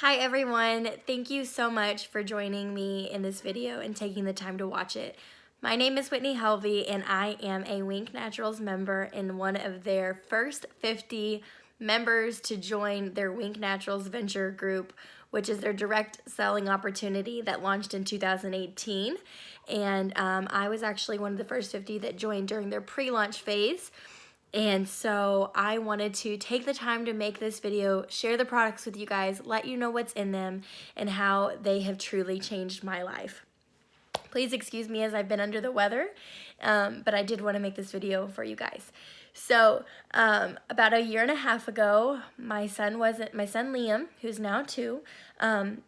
Hi everyone, thank you so much for joining me in this video and taking the time to watch it. My name is Whitney Helvey and I am a Wink Naturals member and one of their first 50 members to join their Wink Naturals Venture Group, which is their direct selling opportunity that launched in 2018. And I was actually one of the first 50 that joined during their pre-launch phase. And so I wanted to take the time to make this video, share the products with you guys, let you know what's in them and how they have truly changed my life. Please excuse me as I've been under the weather, but I did want to make this video for you guys. So about a year and a half ago, my son Liam, who's now 2,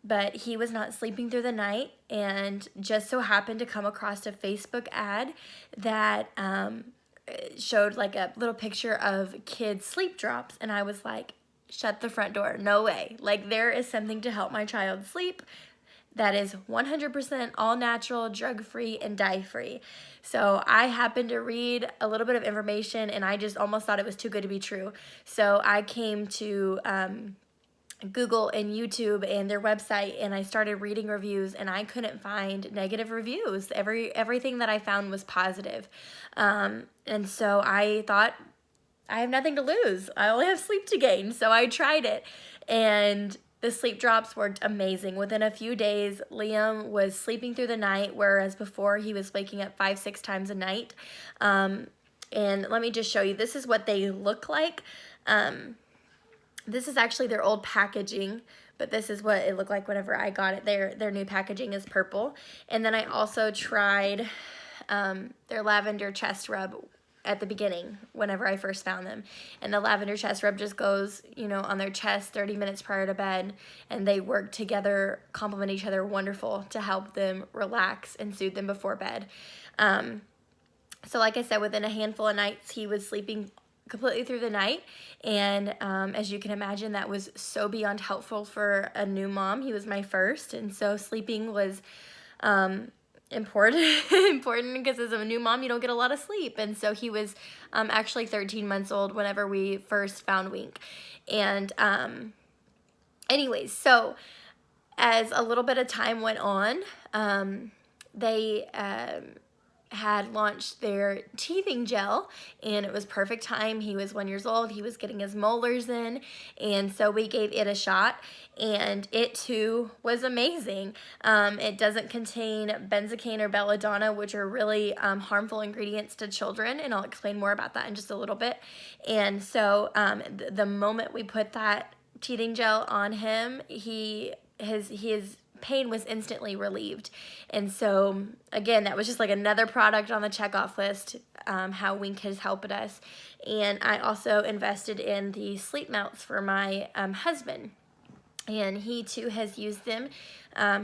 but he was not sleeping through the night and just so happened to come across a Facebook ad that showed like a little picture of kids sleep drops, and I was like, shut the front door, no way. Like, there is something to help my child sleep that is 100% all natural, drug-free, and dye-free. So I happened to read a little bit of information and I just almost thought it was too good to be true. So I came to Google and YouTube and their website, and I started reading reviews, and I couldn't find negative reviews. Everything that I found was positive. And so I thought, I have nothing to lose. I only have sleep to gain. So I tried it, and the sleep drops worked amazing. Within a few days, Liam was sleeping through the night, whereas before he was waking up 5-6 times a night. And let me just show you. This is what they look like. This is actually their old packaging, but this is what it looked like whenever I got it. Their new packaging is purple. And then I also tried their lavender chest rub at the beginning whenever I first found them. And the lavender chest rub just goes, on their chest 30 minutes prior to bed, and they work together, complement each other wonderful to help them relax and soothe them before bed. So like I said, within a handful of nights, he was sleeping completely through the night, and as you can imagine, that was so beyond helpful for a new mom. He was my first, and so sleeping was important because as a new mom, you don't get a lot of sleep. And so he was actually 13 months old whenever we first found Wink. And anyways, so as a little bit of time went on, they had launched their teething gel, and it was perfect time. He was 1 year old. He was getting his molars in, and so we gave it a shot, and it too was amazing. It doesn't contain benzocaine or belladonna, which are really harmful ingredients to children, and I'll explain more about that in just a little bit. And so the moment we put that teething gel on him, his pain was instantly relieved. And so again, that was just like another product on the checkoff list, how Wink has helped us. And I also invested in the sleep melts for my husband, and he too has used them.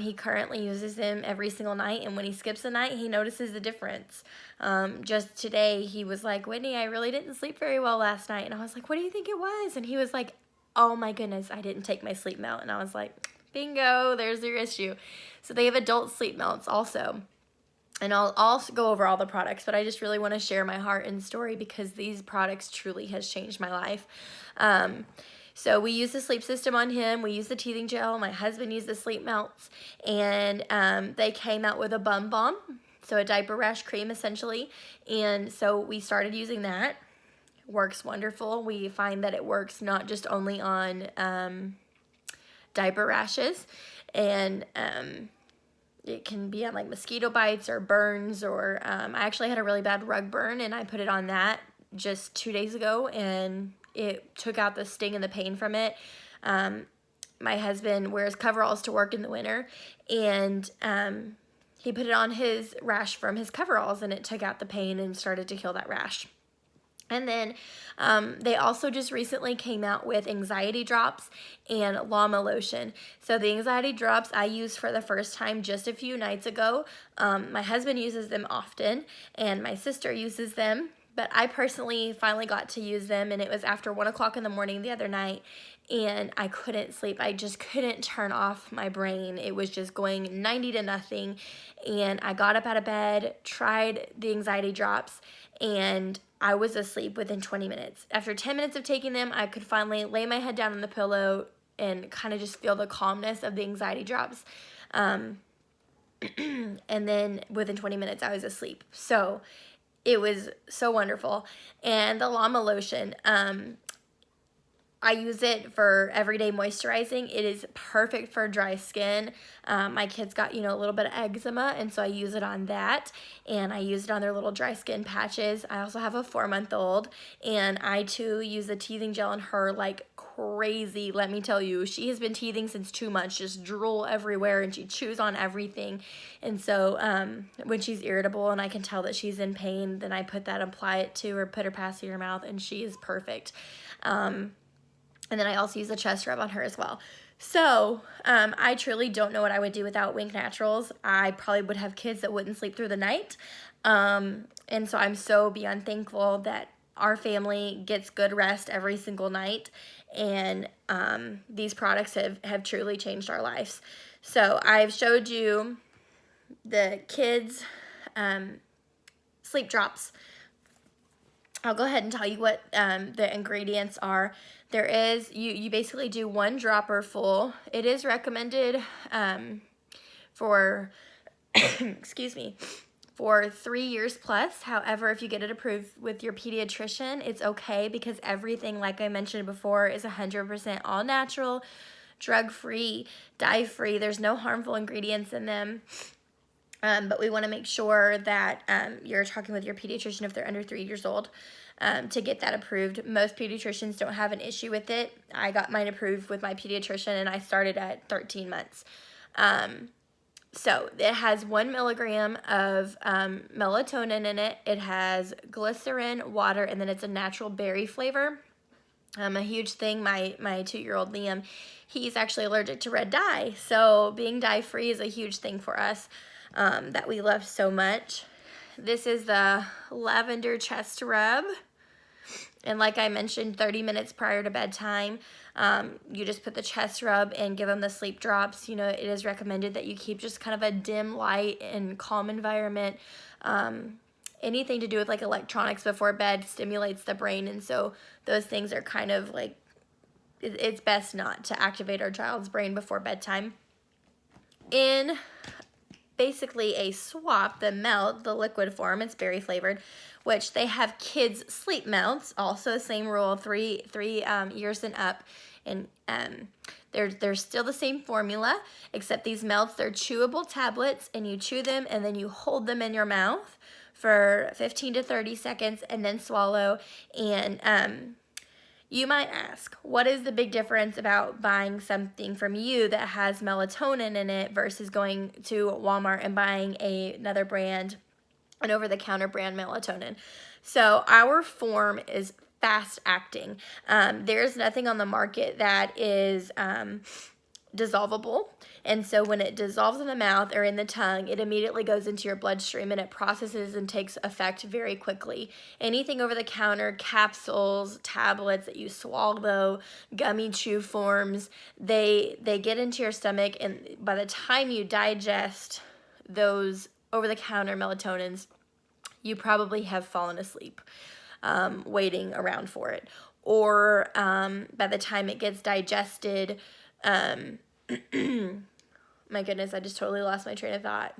He currently uses them every single night, and when he skips a night, he notices the difference. Just today, he was like, Whitney, I really didn't sleep very well last night. And I was like, what do you think it was? And he was like, oh my goodness, I didn't take my sleep melt. And I was like, bingo, there's your issue. So they have adult sleep melts also. And I'll go over all the products, but I just really want to share my heart and story because these products truly has changed my life. So we use the sleep system on him. We use the teething gel. My husband used the sleep melts. And they came out with a bum balm, so a diaper rash cream essentially. And so we started using that. Works wonderful. We find that it works not just only on diaper rashes, and it can be on like mosquito bites or burns, or I actually had a really bad rug burn, and I put it on that just 2 days ago, and it took out the sting and the pain from it. My husband wears coveralls to work in the winter, and he put it on his rash from his coveralls, and it took out the pain and started to heal that rash. And then they also just recently came out with anxiety drops and llama lotion. So the anxiety drops I used for the first time just a few nights ago. My husband uses them often, and my sister uses them. But I personally finally got to use them, and it was after 1 o'clock in the morning the other night, and I couldn't sleep. I just couldn't turn off my brain. It was just going 90 to nothing, and I got up out of bed, tried the anxiety drops, and I was asleep within 20 minutes. After 10 minutes of taking them, I could finally lay my head down on the pillow, and kind of just feel the calmness of the anxiety drops. And then within 20 minutes, I was asleep. So it was so wonderful. And the Llama Lotion, I use it for everyday moisturizing. It is perfect for dry skin. My kids got, a little bit of eczema, and so I use it on that, and I use it on their little dry skin patches. I also have a 4-month-old, and I too use the teething gel on her like crazy. Let me tell you, she has been teething since 2 months, just drool everywhere, and she chews on everything. And so when she's irritable and I can tell that she's in pain, then I put that, apply it to her, put her past her mouth, and she is perfect. And then I also use a chest rub on her as well. So I truly don't know what I would do without Wink Naturals. I probably would have kids that wouldn't sleep through the night. And so I'm so beyond thankful that our family gets good rest every single night. And these products have truly changed our lives. So I've showed you the kids' sleep drops. I'll go ahead and tell you what the ingredients are. There is, you basically do 1 dropper full. It is recommended for, excuse me, for 3 years plus. However, if you get it approved with your pediatrician, it's okay because everything, like I mentioned before, is 100% all natural, drug-free, dye-free. There's no harmful ingredients in them. But we want to make sure that you're talking with your pediatrician if they're under 3 years old to get that approved. Most pediatricians don't have an issue with it. I got mine approved with my pediatrician, and I started at 13 months. So it has 1 milligram of melatonin in it. It has glycerin, water, and then it's a natural berry flavor. A huge thing, my 2-year-old Liam, he's actually allergic to red dye. So being dye-free is a huge thing for us. That we love so much. This is the lavender chest rub, and like I mentioned, 30 minutes prior to bedtime, you just put the chest rub and give them the sleep drops. It is recommended that you keep just kind of a dim light and calm environment. Anything to do with like electronics before bed stimulates the brain, and so those things are kind of like, it's best not to activate our child's brain before bedtime. In basically a swap, the melt, the liquid form, it's berry flavored, which they have kids sleep melts, also same rule, three years and up, and they're still the same formula, except these melts, they're chewable tablets, and you chew them and then you hold them in your mouth for 15 to 30 seconds and then swallow. And you might ask, what is the big difference about buying something from you that has melatonin in it versus going to Walmart and buying another brand, an over-the-counter brand melatonin? So our form is fast acting. There's nothing on the market that is dissolvable. And so when it dissolves in the mouth or in the tongue, it immediately goes into your bloodstream and it processes and takes effect very quickly. Anything over the counter, capsules, tablets that you swallow, gummy chew forms, they get into your stomach, and by the time you digest those over the counter melatonins, you probably have fallen asleep waiting around for it. Or by the time it gets digested, my goodness, I just totally lost my train of thought.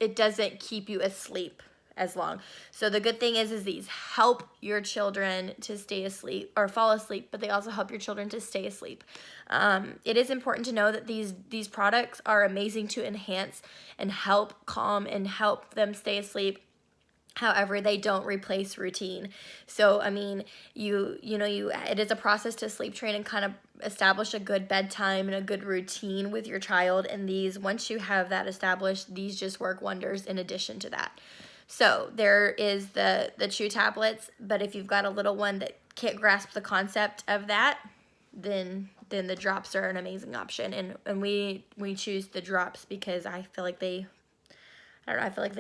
It doesn't keep you asleep as long. So the good thing is these help your children to stay asleep or fall asleep, but they also help your children to stay asleep. It is important to know that these products are amazing to enhance and help calm and help them stay asleep. However, they don't replace routine. So, I mean, it is a process to sleep train and kind of establish a good bedtime and a good routine with your child. And these, once you have that established, these just work wonders in addition to that. So there is the chew tablets, but if you've got a little one that can't grasp the concept of that, then the drops are an amazing option. And we choose the drops because I feel like they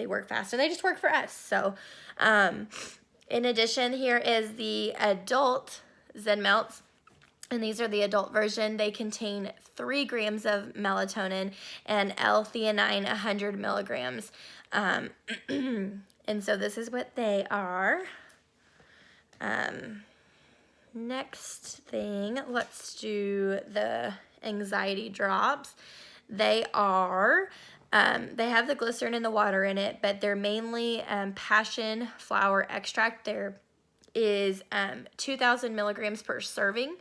work faster. They just work for us. So, in addition, here is the adult Zen Melts, and these are the adult version. They contain 3 grams of melatonin and L-theanine 100 milligrams. And so this is what they are. next thing, let's do the anxiety drops. They are, they have the glycerin and the water in it, but they're mainly passion flower extract. There is 2,000 milligrams per serving,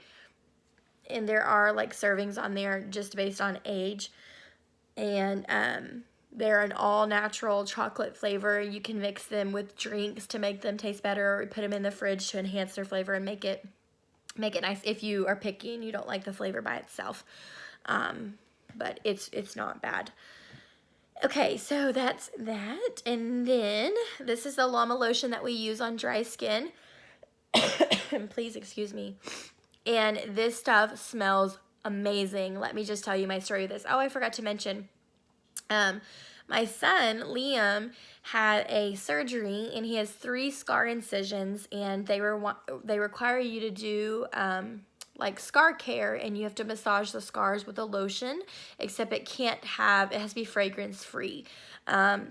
and there are like servings on there just based on age. And they're an all-natural chocolate flavor. You can mix them with drinks to make them taste better, or put them in the fridge to enhance their flavor and make it nice if you are picky and you don't like the flavor by itself. But it's not bad. Okay, so that's that. And then this is the llama lotion that we use on dry skin. Please excuse me. And this stuff smells amazing. Let me just tell you my story with this. Oh, I forgot to mention, my son, Liam, had a surgery, and he has 3 scar incisions, and they require you to do like scar care, and you have to massage the scars with a lotion, except it has to be fragrance free,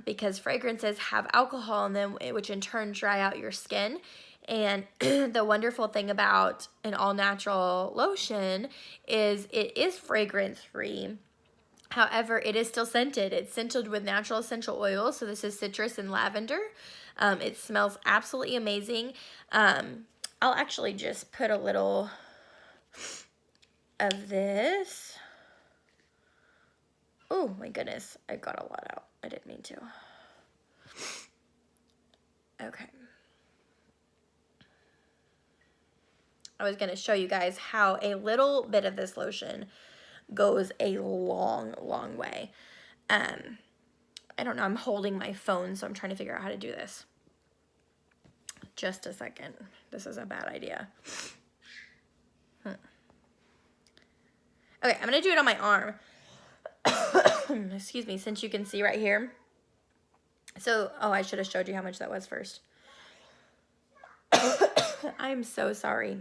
because fragrances have alcohol in them, which in turn dry out your skin. And the wonderful thing about an all-natural lotion is it is fragrance free. However, it is still scented. It's scented with natural essential oils. So this is citrus and lavender. It smells absolutely amazing. I'll actually just put a little of this. Oh my goodness, I got a lot out. I didn't mean to. Okay. I was going to show you guys how a little bit of this lotion goes a long, long way. I don't know, I'm holding my phone, so I'm trying to figure out how to do this. Just a second. This is a bad idea. Okay, I'm going to do it on my arm. Excuse me, since you can see right here. So, oh, I should have showed you how much that was first. I'm so sorry.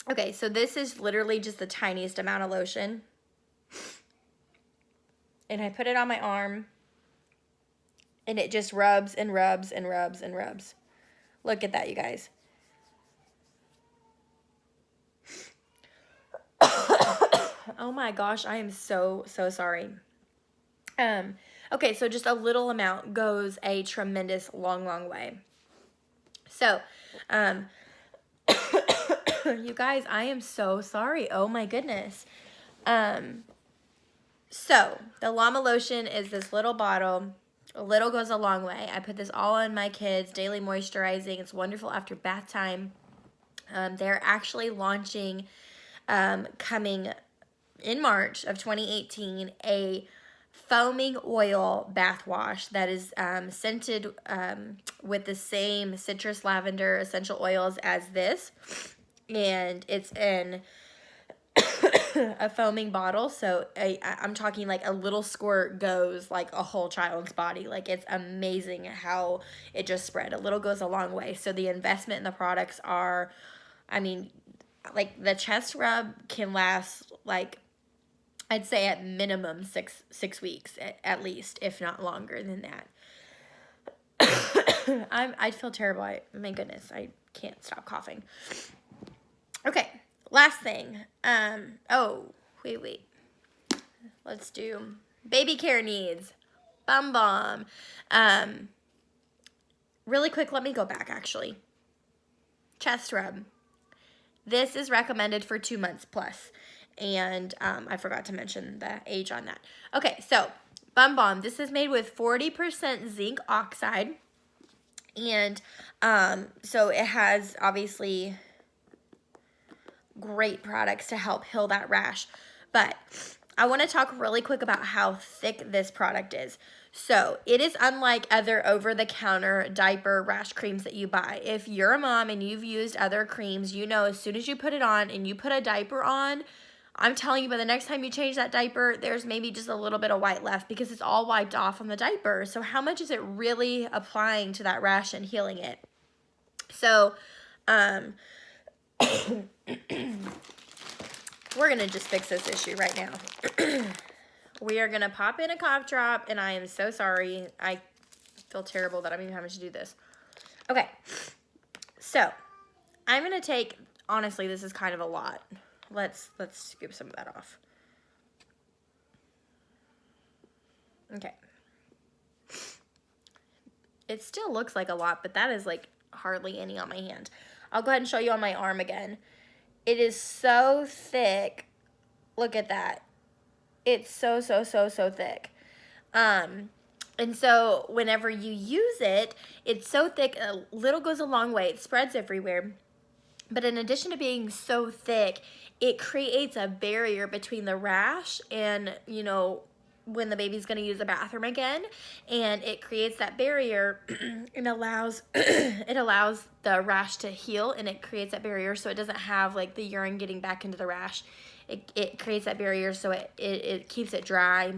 Okay, so this is literally just the tiniest amount of lotion. And I put it on my arm. And it just rubs and rubs and rubs and rubs. Look at that, you guys. Oh my gosh, I am so sorry. Okay, so just a little amount goes a tremendous long, long way. So, you guys, I am so sorry. Oh my goodness. So the llama lotion is this little bottle. A little goes a long way. I put this all on my kids, daily moisturizing. It's wonderful after bath time. They're actually launching, coming in March of 2018, a foaming oil bath wash that is scented with the same citrus lavender essential oils as this, and it's in a foaming bottle, so I'm talking like a little squirt goes like a whole child's body. Like, it's amazing how it just spread. A little goes a long way. So the investment in the products are, I mean, like the chest rub can last like, I'd say at minimum six weeks at least, if not longer than that. I feel terrible. My goodness, I can't stop coughing. Okay, last thing. Oh, wait. Let's do baby care needs. Bum Bum. Really quick, let me go back actually. Chest rub. This is recommended for 2 months plus. And I forgot to mention the age on that. Okay, so Bum Bum. This is made with 40% zinc oxide. And so it has obviously great products to help heal that rash. But I want to talk really quick about how thick this product is. So it is unlike other over-the-counter diaper rash creams that you buy. If you're a mom and you've used other creams, you know as soon as you put it on and you put a diaper on, I'm telling you, by the next time you change that diaper, there's maybe just a little bit of white left because it's all wiped off on the diaper. So how much is it really applying to that rash and healing it? So, we're going to just fix this issue right now. We are going to pop in a cough drop, and I am so sorry. I feel terrible that I'm even having to do this. Okay, so I'm gonna take, honestly, this is kind of a lot. Let's scoop some of that off. Okay. It still looks like a lot, but that is like hardly any on my hand. I'll go ahead and show you on my arm again. It is so thick. Look at that. It's so thick. And so whenever you use it, it's so thick, a little goes a long way. It spreads everywhere. But in addition to being so thick, it creates a barrier between the rash and, you know, when the baby's going to use the bathroom again. And it creates that barrier and allows it allows the rash to heal, and it creates that barrier so it doesn't have like the urine getting back into the rash. It creates that barrier so it keeps it dry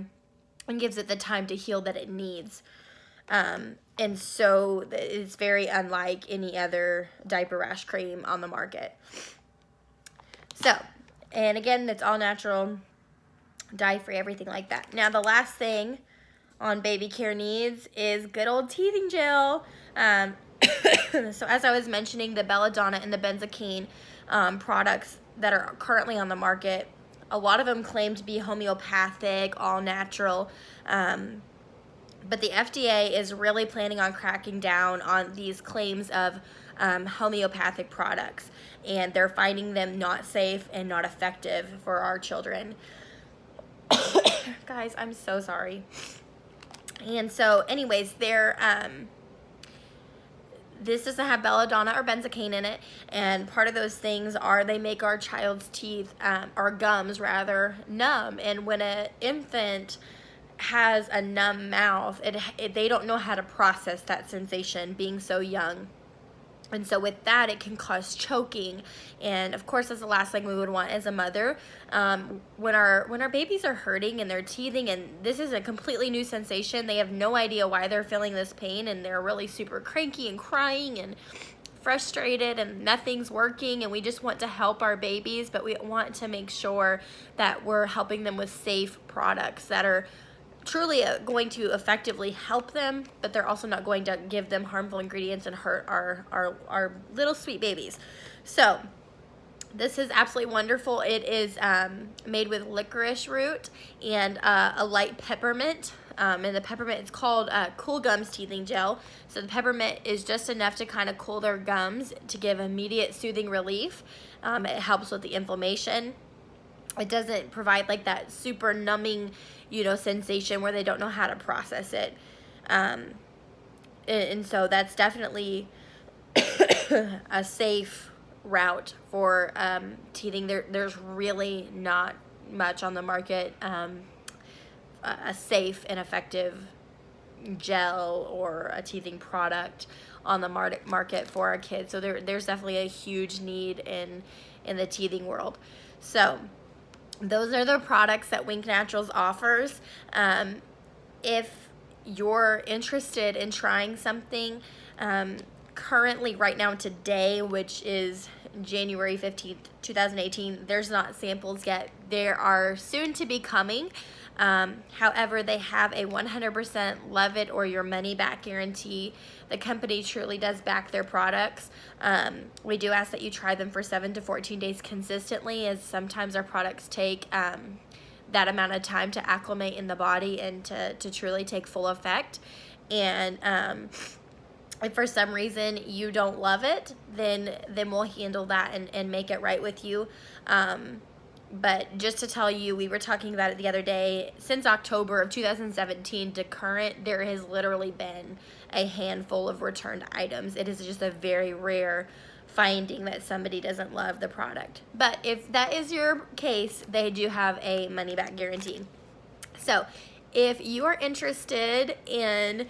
and gives it the time to heal that it needs. And so it's very unlike any other diaper rash cream on the market. So, and again, it's all natural, dye-free, everything like that. Now, the last thing on baby care needs is good old teething gel. So as I was mentioning, the belladonna and the benzocaine products that are currently on the market, a lot of them claim to be homeopathic, all natural, but the FDA is really planning on cracking down on these claims of homeopathic products, and they're finding them not safe and not effective for our children. Guys, I'm so sorry. And so anyways, this doesn't have belladonna or benzocaine in it, and part of those things are they make our child's teeth, or gums rather, numb. And when an infant has a numb mouth, they don't know how to process that sensation being so young. And so with that, it can cause choking. And of course, that's the last thing we would want as a mother. When our babies are hurting and they're teething, and this is a completely new sensation, they have no idea why they're feeling this pain, and they're really super cranky and crying and frustrated, and nothing's working, and we just want to help our babies, but we want to make sure that we're helping them with safe products that are truly going to effectively help them, but they're also not going to give them harmful ingredients and hurt our little sweet babies. So this is absolutely wonderful. It is made with licorice root and a light peppermint. And the peppermint, it's called Cool Gums Teething Gel. So the peppermint is just enough to kind of cool their gums to give immediate soothing relief. It helps with the inflammation. It doesn't provide like that super numbing, sensation where they don't know how to process it. And so that's definitely a safe route for teething. There's really not much on the market, a safe and effective gel or a teething product on the market for our kids. So there's definitely a huge need in the teething world. So those are the products that Wink Naturals offers. If you're interested in trying something, currently right now today, which is January 15th, 2018, there's not samples yet. There are soon to be coming. However, they have a 100% love it or your money back guarantee. The company truly does back their products. We do ask that you try them for 7 to 14 days consistently, as sometimes our products take that amount of time to acclimate in the body and to truly take full effect. And if for some reason you don't love it, then we'll handle that and make it right with you. But just to tell you, we were talking about it the other day, since October of 2017 to current, there has literally been a handful of returned items. It is just a very rare finding that somebody doesn't love the product. But if that is your case, they do have a money-back guarantee. So if you are interested in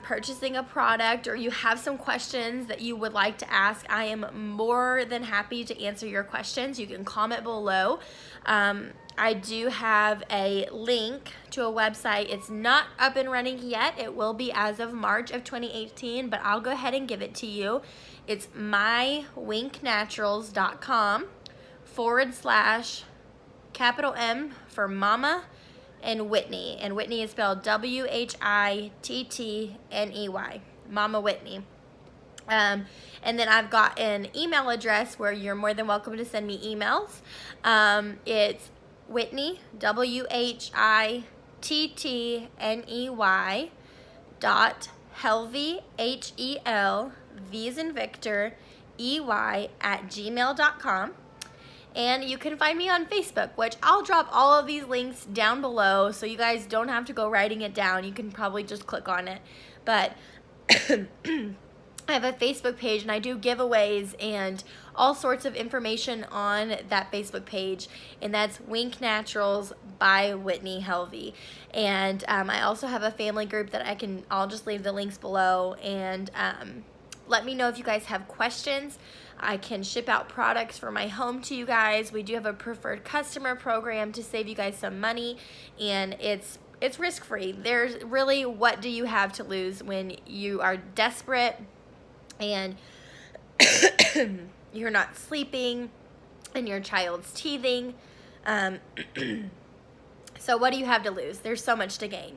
purchasing a product, or you have some questions that you would like to ask, I am more than happy to answer your questions. You can comment below. I do have a link to a website. It's not up and running yet. It will be as of March of 2018, but I'll go ahead and give it to you. It's mywinknaturals.com/M for Mama and Whitney. And Whitney is spelled WHITTNEY. Mama Whitney. And then I've got an email address where you're more than welcome to send me emails. It's Whitney, WHITTNEY .Helvey, HELV as in Victor, EY @gmail.com. And you can find me on Facebook, which I'll drop all of these links down below so you guys don't have to go writing it down. You can probably just click on it. But I have a Facebook page and I do giveaways and all sorts of information on that Facebook page, and that's Wink Naturals by Whitney Helvey. And I also have a family group that I'll just leave the links below, and let me know if you guys have questions. I can ship out products for my home to you guys. We do have a preferred customer program to save you guys some money, and it's risk-free. There's really, what do you have to lose when you are desperate and you're not sleeping and your child's teething? So what do you have to lose? There's so much to gain.